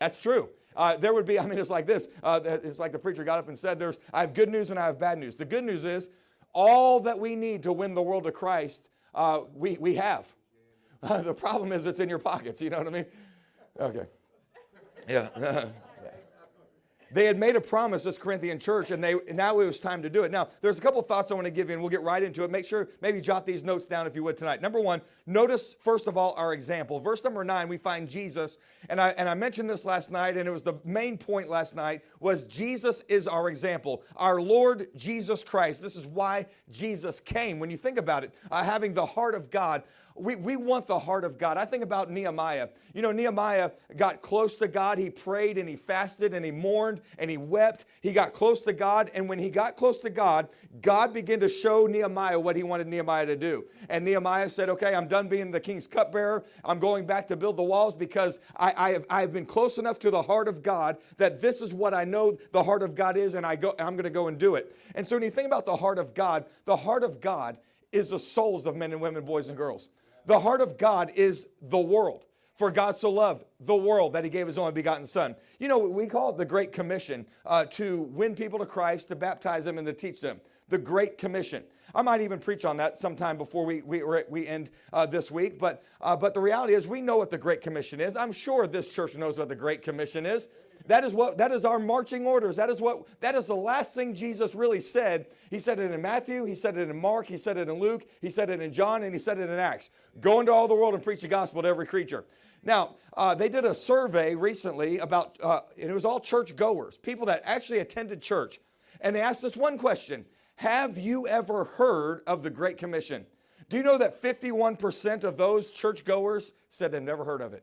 That's true. There would be, I mean, it's like this. It's like the preacher got up and said, I have good news and I have bad news. The good news is all that we need to win the world to Christ, we have. The problem is it's in your pockets. You know what I mean? Okay. Yeah. They had made a promise, this Corinthian church, and now it was time to do it. Now, there's a couple thoughts I want to give you, and we'll get right into it. Make sure, maybe jot these notes down if you would tonight. Number one, notice, first of all, our example. Verse number 9, we find Jesus, and I mentioned this last night, and it was the main point last night, was Jesus is our example. Our Lord Jesus Christ. This is why Jesus came. When you think about it, having the heart of God, we want the heart of God. I think about Nehemiah. You know, Nehemiah got close to God. He prayed and he fasted and he mourned and he wept. He got close to God. And when he got close to God, God began to show Nehemiah what he wanted Nehemiah to do. And Nehemiah said, okay, I'm done being the king's cupbearer. I'm going back to build the walls because I have been close enough to the heart of God that this is what I know the heart of God is, and I'm going to go and do it. And so when you think about the heart of God is the souls of men and women, boys and girls. The heart of God is the world. For God so loved the world that he gave his only begotten son. You know, we call it the Great Commission, to win people to Christ, to baptize them, and to teach them. The Great Commission. I might even preach on that sometime before we end this week. But the reality is we know what the Great Commission is. I'm sure this church knows what the Great Commission is. That is our marching orders. That is the last thing Jesus really said. He said it in Matthew, he said it in Mark, he said it in Luke, he said it in John, and he said it in Acts. Go into all the world and preach the gospel to every creature. Now, they did a survey recently about, and it was all church goers, people that actually attended church. And they asked us one question: have you ever heard of the Great Commission? Do you know that 51% of those church goers said they've never heard of it?